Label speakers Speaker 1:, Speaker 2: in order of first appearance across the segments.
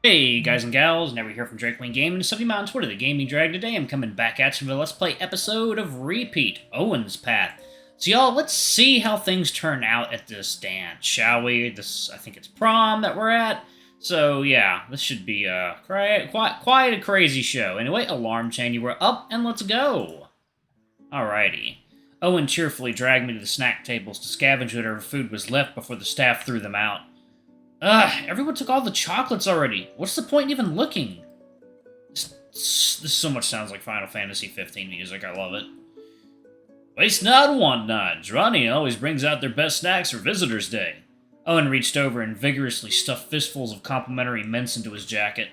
Speaker 1: Hey guys and gals, Never here from Drake Wing Gaming, Sunday Mountain Twitter, the Gaming Drag. Today I'm coming back at you with a Let's Play episode of Repeat, Owen's Path. So y'all, let's see how things turn out at this dance, shall we? I think it's prom that we're at. So yeah, this should be quite a crazy show. Anyway, alarm chain, you were up and let's go. Alrighty. Owen cheerfully dragged me to the snack tables to scavenge whatever food was left before the staff threw them out. Everyone took all the chocolates already. What's the point in even looking? This so much sounds like Final Fantasy 15 music. I love it. Waste not, want not. Ronnie always brings out their best snacks for Visitors' Day. Owen reached over and vigorously stuffed fistfuls of complimentary mints into his jacket.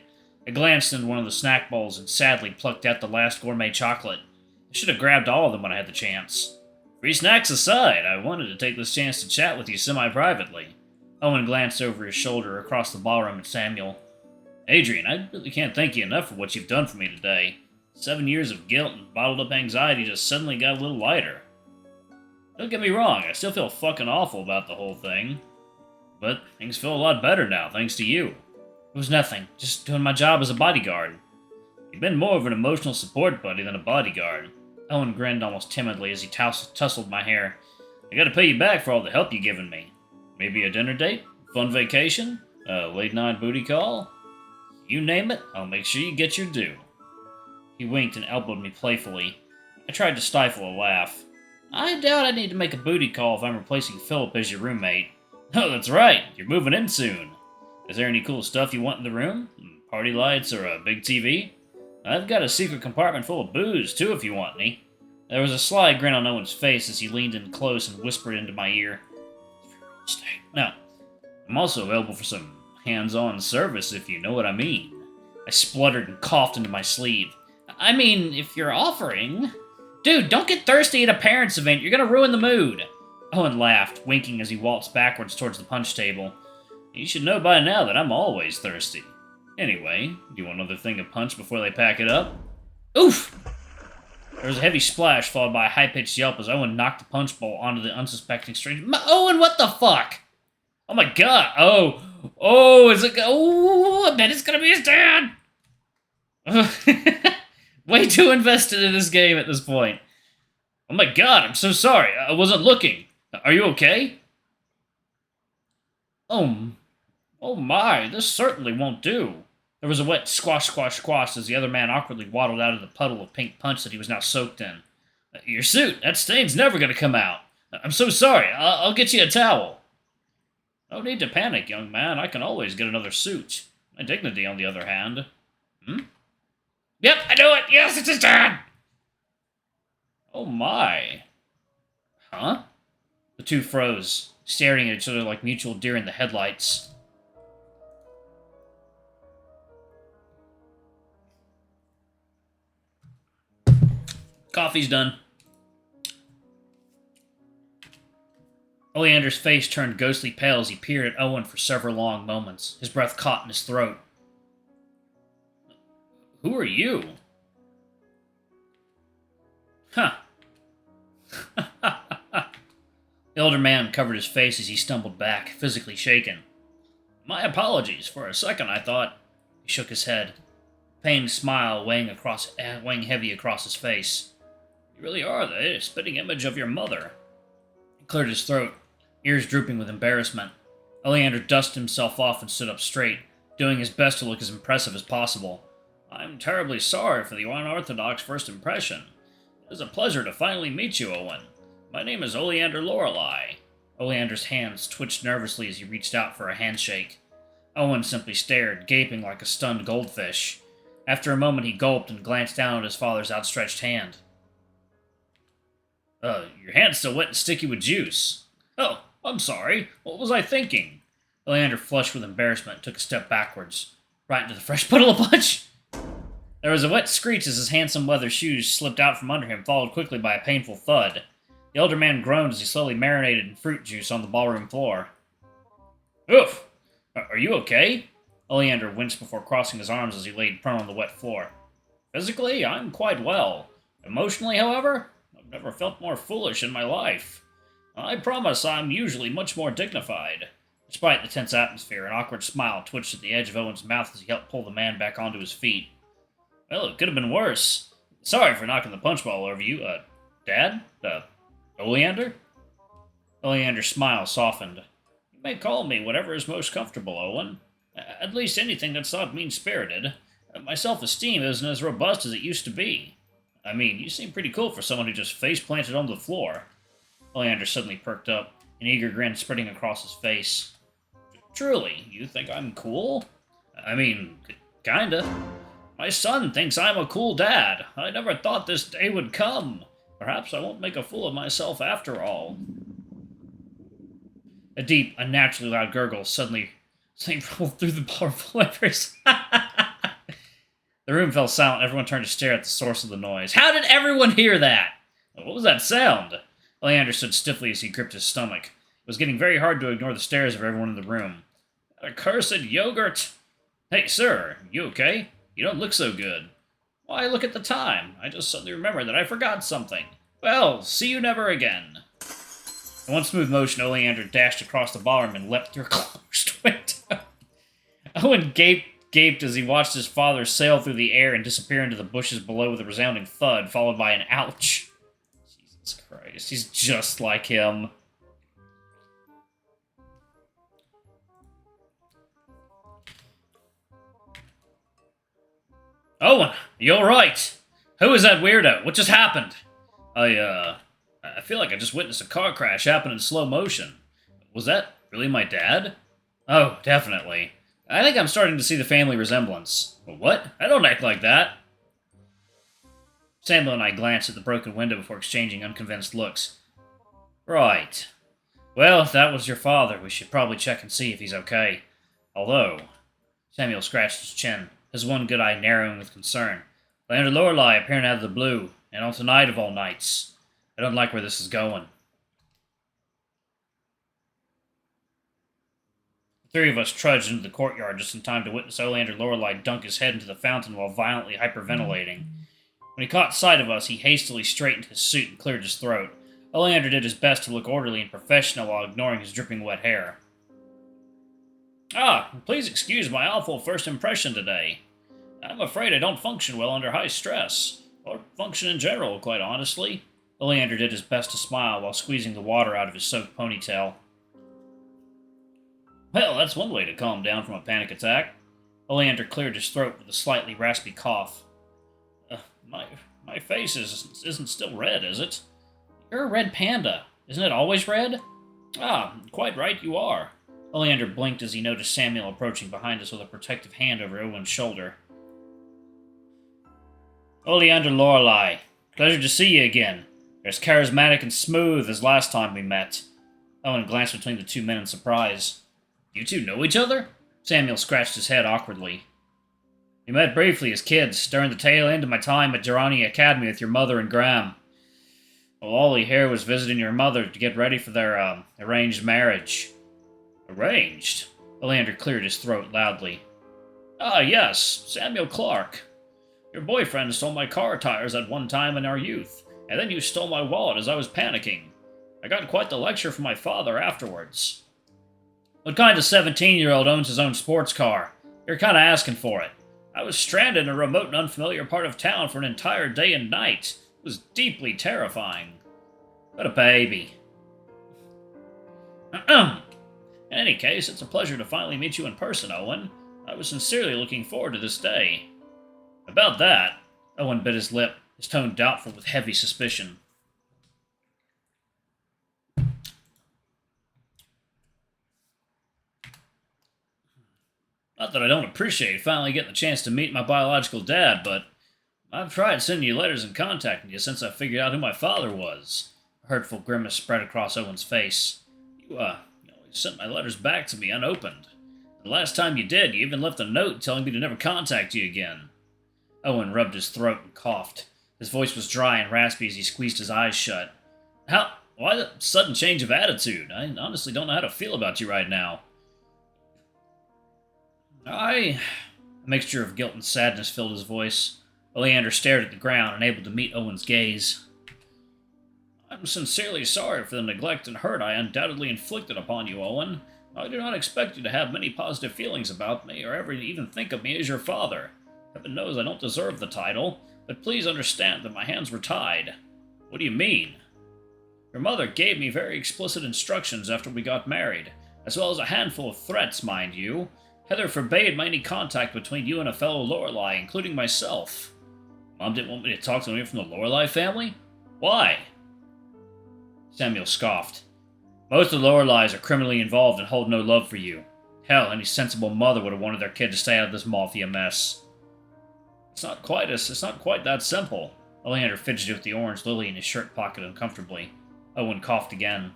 Speaker 1: I glanced into one of the snack bowls and sadly plucked out the last gourmet chocolate. I should have grabbed all of them when I had the chance. Free snacks aside, I wanted to take this chance to chat with you semi-privately. Owen glanced over his shoulder across the ballroom at Samuel. Adrian, I really can't thank you enough for what you've done for me today. 7 years of guilt and bottled-up anxiety just suddenly got a little lighter. Don't get me wrong, I still feel fucking awful about the whole thing. But things feel a lot better now, thanks to you. It was nothing, just doing my job as a bodyguard. You've been more of an emotional support buddy than a bodyguard. Owen grinned almost timidly as he tousled my hair. I gotta pay you back for all the help you've given me. Maybe a dinner date? Fun vacation? A late-night booty call? You name it, I'll make sure you get your due. He winked and elbowed me playfully. I tried to stifle a laugh. I doubt I need to make a booty call if I'm replacing Philip as your roommate. Oh, that's right, you're moving in soon. Is there any cool stuff you want in the room? Party lights or a big TV? I've got a secret compartment full of booze, too, if you want any. There was a sly grin on Owen's face as he leaned in close and whispered into my ear. Now, I'm also available for some hands-on service, if you know what I mean. I spluttered and coughed into my sleeve. I mean, if you're offering... Dude, don't get thirsty at a parents' event. You're gonna ruin the mood. Owen laughed, winking as he waltzed backwards towards the punch table. You should know by now that I'm always thirsty. Anyway, do you want another thing of punch before they pack it up? Oof! There was a heavy splash, followed by a high-pitched yelp as Owen knocked the punch bowl onto the unsuspecting stranger. Owen, what the fuck? Oh my god! Is it? Oh, I bet it's gonna be his dad! Way too invested in this game at this point. Oh my god, I'm so sorry. I wasn't looking. Are you okay? Oh my, this certainly won't do. There was a wet squash, squash, squash as the other man awkwardly waddled out of the puddle of pink punch that he was now soaked in. Your suit, that stain's never gonna come out. I'm so sorry, I'll get you a towel. No need to panic, young man. I can always get another suit. My dignity, on the other hand. Yep, I know it! Yes, it's his dad! Oh my. Huh? The two froze, staring at each other like mutual deer in the headlights. Coffee's done. Oleander's face turned ghostly pale as he peered at Owen for several long moments. His breath caught in his throat. Who are you? Huh. The older man covered his face as he stumbled back, physically shaken. My apologies. For a second I thought... He shook his head. A pained smile weighing heavy across his face. You really are the spitting image of your mother. He cleared his throat, ears drooping with embarrassment. Oleander dusted himself off and stood up straight, doing his best to look as impressive as possible. I'm terribly sorry for the unorthodox first impression. It is a pleasure to finally meet you, Owen. My name is Oleander Lorelei. Oleander's hands twitched nervously as he reached out for a handshake. Owen simply stared, gaping like a stunned goldfish. After a moment he gulped and glanced down at his father's outstretched hand. Your hand's still wet and sticky with juice. Oh, I'm sorry. What was I thinking? Oleander flushed with embarrassment and took a step backwards. Right into the fresh puddle of punch. There was a wet screech as his handsome leather shoes slipped out from under him, followed quickly by a painful thud. The older man groaned as he slowly marinated in fruit juice on the ballroom floor. Oof! Are you okay? Oleander winced before crossing his arms as he laid prone on the wet floor. Physically, I'm quite well. Emotionally, however, I've never felt more foolish in my life. I promise I'm usually much more dignified. Despite the tense atmosphere, an awkward smile twitched at the edge of Owen's mouth as he helped pull the man back onto his feet. Well, it could have been worse. Sorry for knocking the punch bowl over you. Dad? Oleander? Oleander's smile softened. You may call me whatever is most comfortable, Owen. At least anything that's not mean-spirited. My self-esteem isn't as robust as it used to be. I mean, you seem pretty cool for someone who just face-planted on the floor. Oleander suddenly perked up, an eager grin spreading across his face. Truly, you think I'm cool? I mean, kinda. My son thinks I'm a cool dad. I never thought this day would come. Perhaps I won't make a fool of myself after all. A deep, unnaturally loud gurgle suddenly rolled through the bar flippers. The room fell silent. Everyone turned to stare at the source of the noise. How did everyone hear that? What was that sound? Oleander stood stiffly as he gripped his stomach. It was getting very hard to ignore the stares of everyone in the room. Accursed yogurt! Hey, sir, you okay? You don't look so good. Why, look at the time. I just suddenly remembered that I forgot something. Well, see you never again. In one smooth motion, Oleander dashed across the ballroom and leapt through a closed window. Owen gaped as he watched his father sail through the air and disappear into the bushes below with a resounding thud, followed by an ouch. Jesus Christ, he's just like him. Owen, you alright? Who is that weirdo? What just happened? I feel like I just witnessed a car crash happen in slow motion. Was that really my dad? Oh, definitely. I think I'm starting to see the family resemblance. What? I don't act like that. Samuel and I glanced at the broken window before exchanging unconvinced looks. Right. Well, if that was your father, we should probably check and see if he's okay. Although... Samuel scratched his chin, his one good eye narrowing with concern. Leander Lorelei appearing out of the blue, and on tonight of all nights. I don't like where this is going. The three of us trudged into the courtyard just in time to witness Leander Lorelei dunk his head into the fountain while violently hyperventilating. When he caught sight of us, he hastily straightened his suit and cleared his throat. Oleander did his best to look orderly and professional while ignoring his dripping wet hair. Please excuse my awful first impression today. I'm afraid I don't function well under high stress, or function in general, quite honestly. Oleander did his best to smile while squeezing the water out of his soaked ponytail. Well, that's one way to calm down from a panic attack. Oleander cleared his throat with a slightly raspy cough. My face isn't still red, is it? You're a red panda. Isn't it always red? Quite right you are. Oleander blinked as he noticed Samuel approaching behind us with a protective hand over Owen's shoulder. Oleander Lorelei, pleasure to see you again. You're as charismatic and smooth as last time we met. Owen glanced between the two men in surprise. You two know each other? Samuel scratched his head awkwardly. We met briefly as kids, during the tail end of my time at Durrani Academy with your mother and Graham. Well, Ollie here was visiting your mother to get ready for their, arranged marriage. Arranged? Oleander cleared his throat loudly. Yes, Samuel Clark. Your boyfriend stole my car tires at one time in our youth, and then you stole my wallet as I was panicking. I got quite the lecture from my father afterwards. What kind of 17-year-old owns his own sports car? You're kind of asking for it. I was stranded in a remote and unfamiliar part of town for an entire day and night. It was deeply terrifying. What a baby. In any case, it's a pleasure to finally meet you in person, Owen. I was sincerely looking forward to this day. About that, Owen bit his lip, his tone doubtful with heavy suspicion. Not that I don't appreciate finally getting the chance to meet my biological dad, but I've tried sending you letters and contacting you since I figured out who my father was. A hurtful grimace spread across Owen's face. You always sent my letters back to me unopened. The last time you did, you even left a note telling me to never contact you again. Owen rubbed his throat and coughed. His voice was dry and raspy as he squeezed his eyes shut. Why the sudden change of attitude? I honestly don't know how to feel about you right now. A mixture of guilt and sadness filled his voice. Oleander stared at the ground, unable to meet Owen's gaze. I'm sincerely sorry for the neglect and hurt I undoubtedly inflicted upon you, Owen. I do not expect you to have many positive feelings about me, or ever even think of me as your father. Heaven knows I don't deserve the title, but please understand that my hands were tied. What do you mean? Your mother gave me very explicit instructions after we got married, as well as a handful of threats, mind you. Heather forbade any contact between you and a fellow Lorelei, including myself. Mom didn't want me to talk to anyone from the Lorelei family? Why? Samuel scoffed. Most of the Lorelei's are criminally involved and hold no love for you. Hell, any sensible mother would have wanted their kid to stay out of this mafia mess. It's not quite that simple. Oleander fidgeted with the orange lily in his shirt pocket uncomfortably. Owen coughed again.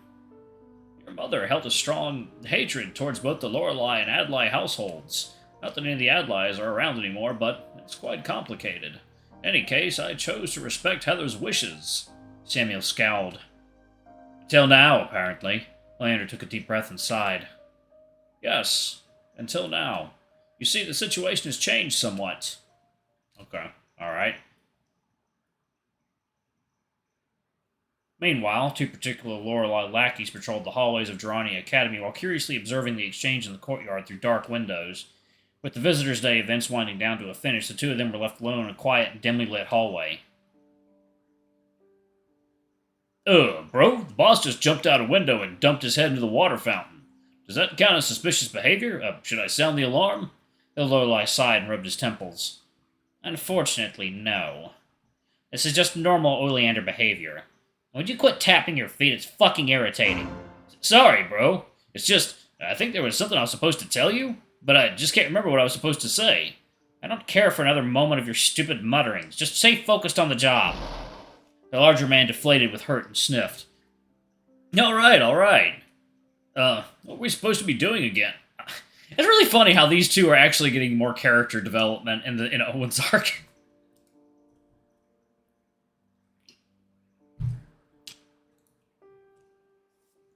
Speaker 1: Your mother held a strong hatred towards both the Lorelei and Adlai households. Not that any of the Adlais are around anymore, but it's quite complicated. In any case, I chose to respect Heather's wishes. Samuel scowled. Until now, apparently. Oleander took a deep breath and sighed. Yes, until now. You see, the situation has changed somewhat. Okay, alright. Meanwhile, two particular Lorelei lackeys patrolled the hallways of Durrani Academy while curiously observing the exchange in the courtyard through dark windows. With the Visitors' Day events winding down to a finish, the two of them were left alone in a quiet and dimly lit hallway. Bro, the boss just jumped out a window and dumped his head into the water fountain. Does that count as suspicious behavior? Should I sound the alarm? The Lorelei sighed and rubbed his temples. Unfortunately, no. This is just normal Oleander behavior. Would you quit tapping your feet? It's fucking irritating. Sorry, bro. It's just, I think there was something I was supposed to tell you, but I just can't remember what I was supposed to say. I don't care for another moment of your stupid mutterings. Just stay focused on the job. The larger man deflated with hurt and sniffed. Alright. What were we supposed to be doing again? It's really funny how these two are actually getting more character development in Owen's arc.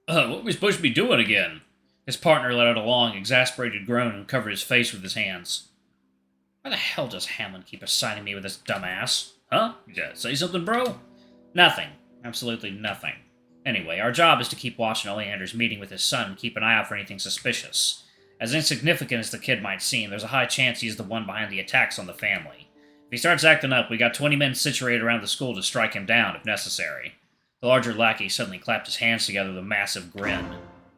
Speaker 1: What were we supposed to be doing again? His partner let out a long, exasperated groan and covered his face with his hands. Why the hell does Hamlin keep assigning me with this dumbass? Huh? Yeah, say something, bro? Nothing. Absolutely nothing. Anyway, our job is to keep watching Oleander's meeting with his son and keep an eye out for anything suspicious. As insignificant as the kid might seem, there's a high chance he's the one behind the attacks on the family. If he starts acting up, we got 20 men situated around the school to strike him down, if necessary. The larger lackey suddenly clapped his hands together with a massive grin.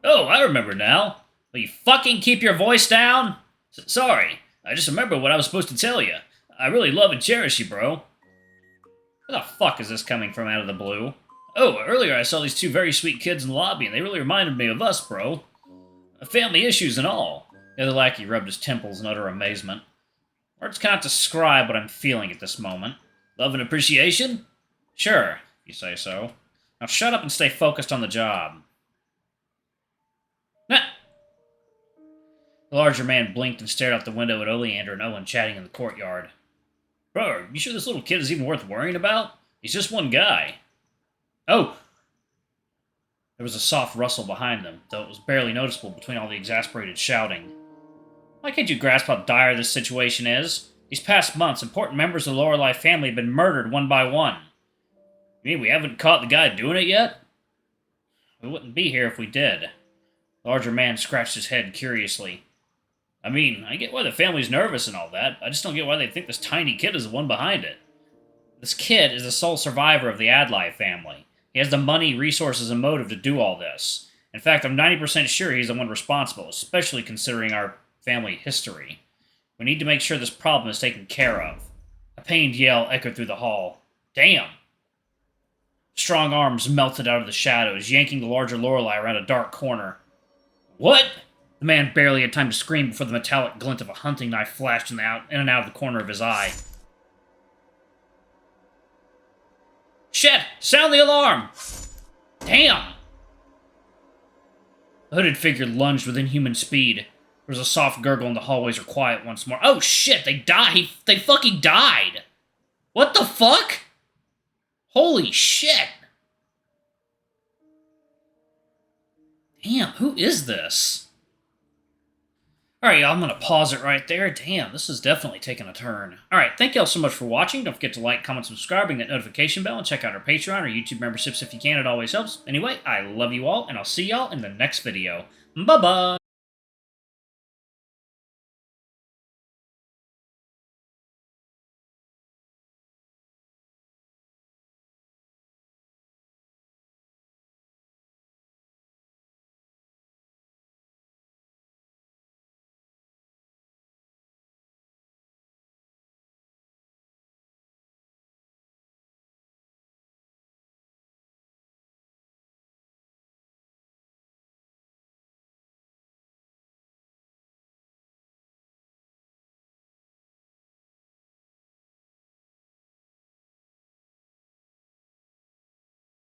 Speaker 1: Oh, I remember now. Will you fucking keep your voice down? Sorry, I just remembered what I was supposed to tell you. I really love and cherish you, bro. Where the fuck is this coming from out of the blue? Oh, earlier I saw these two very sweet kids in the lobby, and they really reminded me of us, bro. Family issues and all. The other lackey rubbed his temples in utter amazement. Words cannot describe what I'm feeling at this moment. Love and appreciation? Sure, if you say so. Now shut up and stay focused on the job. Nah. The larger man blinked and stared out the window at Oleander and Owen chatting in the courtyard. Bro, you sure this little kid is even worth worrying about? He's just one guy. Oh! There was a soft rustle behind them, though it was barely noticeable between all the exasperated shouting. Why can't you grasp how dire this situation is? These past months, important members of the Lorelei family have been murdered one by one. You mean we haven't caught the guy doing it yet? We wouldn't be here if we did. The larger man scratched his head curiously. I mean, I get why the family's nervous and all that. I just don't get why they think this tiny kid is the one behind it. This kid is the sole survivor of the Adlai family. He has the money, resources, and motive to do all this. In fact, I'm 90% sure he's the one responsible, especially considering our family history. We need to make sure this problem is taken care of. A pained yell echoed through the hall. Damn! Strong arms melted out of the shadows, yanking the larger Lorelei around a dark corner. What? The man barely had time to scream before the metallic glint of a hunting knife flashed in and out of the corner of his eye. Shit! Sound the alarm! Damn! The hooded figure lunged with inhuman speed. There was a soft gurgle and the hallways were quiet once more. Oh shit, they died! They fucking died! What the fuck? Holy shit! Damn, who is this? Alright, y'all, I'm going to pause it right there. Damn, this is definitely taking a turn. Alright, thank y'all so much for watching. Don't forget to like, comment, subscribe, ring that notification bell, and check out our Patreon or YouTube memberships if you can. It always helps. Anyway, I love you all, and I'll see y'all in the next video. Bye-bye!